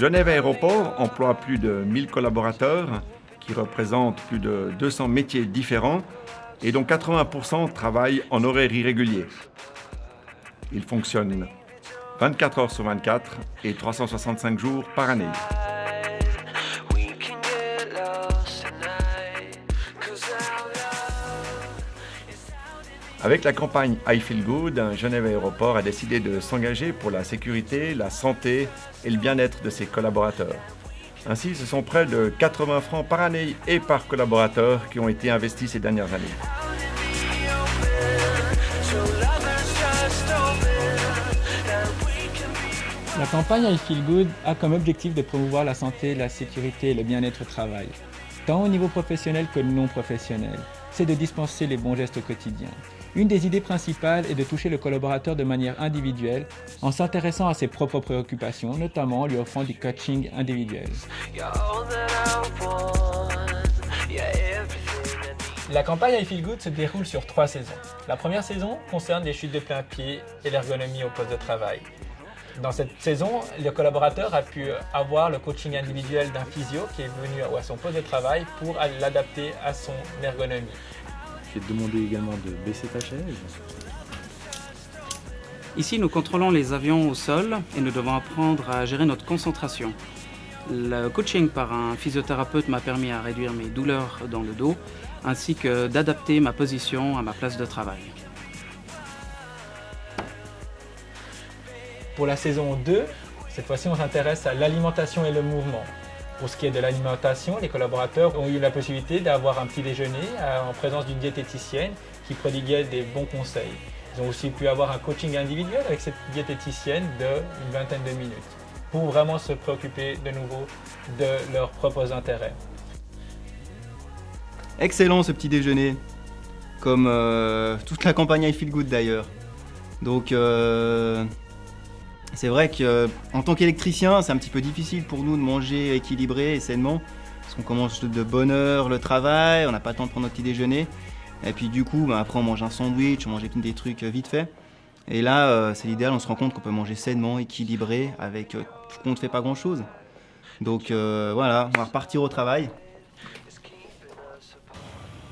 Genève Aéroport emploie plus de 1000 collaborateurs qui représentent plus de 200 métiers différents et dont 80% travaillent en horaire irrégulier. Ils fonctionnent 24 heures sur 24 et 365 jours par année. Avec la campagne I Feel Good, Genève Aéroport a décidé de s'engager pour la sécurité, la santé et le bien-être de ses collaborateurs. Ainsi, ce sont près de 80 francs par année et par collaborateur qui ont été investis ces dernières années. La campagne I Feel Good a comme objectif de promouvoir la santé, la sécurité et le bien-être au travail, tant au niveau professionnel que non professionnel. C'est de dispenser les bons gestes au quotidien. Une des idées principales est de toucher le collaborateur de manière individuelle en s'intéressant à ses propres préoccupations, notamment en lui offrant du coaching individuel. La campagne I Feel Good se déroule sur 3 saisons. La première saison concerne les chutes de plein pied et l'ergonomie au poste de travail. Dans cette saison, le collaborateur a pu avoir le coaching individuel d'un physio qui est venu à son poste de travail pour l'adapter à son ergonomie. Je vais te demander également de baisser ta chaise. Ici, nous contrôlons les avions au sol et nous devons apprendre à gérer notre concentration. Le coaching par un physiothérapeute m'a permis à réduire mes douleurs dans le dos ainsi que d'adapter ma position à ma place de travail. Pour la saison 2, cette fois-ci on s'intéresse à l'alimentation et le mouvement. Pour ce qui est de l'alimentation, les collaborateurs ont eu la possibilité d'avoir un petit déjeuner en présence d'une diététicienne qui prodiguait des bons conseils. Ils ont aussi pu avoir un coaching individuel avec cette diététicienne d'une vingtaine de minutes pour vraiment se préoccuper de nouveau de leurs propres intérêts. Excellent ce petit déjeuner, comme toute la campagne I Feel Good d'ailleurs. Donc c'est vrai qu'en tant qu'électricien, c'est un petit peu difficile pour nous de manger équilibré et sainement, parce qu'on commence de bonne heure le travail, on n'a pas le temps de prendre notre petit déjeuner, et puis du coup, après on mange un sandwich, on mange des trucs vite fait. Et là, c'est l'idéal, on se rend compte qu'on peut manger sainement, équilibré, avec on ne fait pas grand-chose. Donc voilà, on va repartir au travail.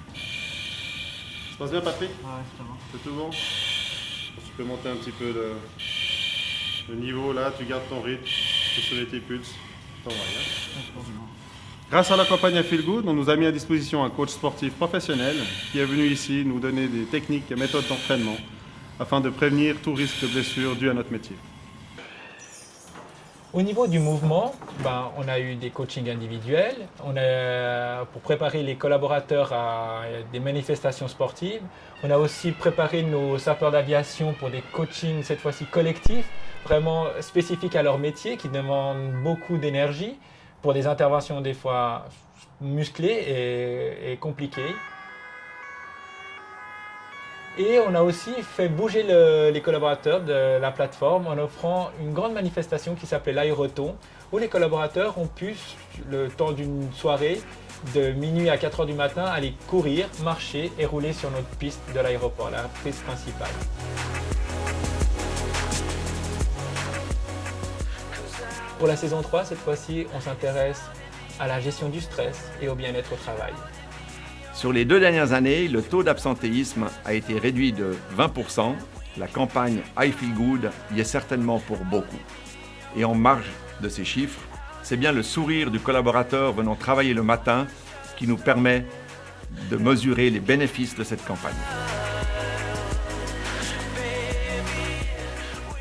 Ça se passe bien, Patrick? Ouais, c'est bon. C'est tout bon? Tu peux monter un petit peu le niveau là, tu gardes ton rythme, tu peux sauver tes pulses. Grâce à la campagne I Feel Good, on nous a mis à disposition un coach sportif professionnel qui est venu ici nous donner des techniques et méthodes d'entraînement afin de prévenir tout risque de blessure dû à notre métier. Au niveau du mouvement, on a eu des coachings individuels. Pour préparer les collaborateurs à des manifestations sportives. On a aussi préparé nos sapeurs d'aviation pour des coachings, cette fois-ci collectifs, vraiment spécifiques à leur métier, qui demandent beaucoup d'énergie pour des interventions des fois musclées et compliquées. Et on a aussi fait bouger les collaborateurs de la plateforme en offrant une grande manifestation qui s'appelait l'Aéroton, où les collaborateurs ont pu, le temps d'une soirée, de minuit à 4 h du matin, aller courir, marcher et rouler sur notre piste de l'aéroport, la piste principale. Pour la saison 3, cette fois-ci, on s'intéresse à la gestion du stress et au bien-être au travail. Sur les 2 dernières années, le taux d'absentéisme a été réduit de 20%. La campagne I Feel Good y est certainement pour beaucoup. Et en marge de ces chiffres, c'est bien le sourire du collaborateur venant travailler le matin qui nous permet de mesurer les bénéfices de cette campagne.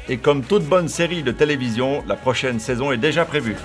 Et comme toute bonne série de télévision, la prochaine saison est déjà prévue.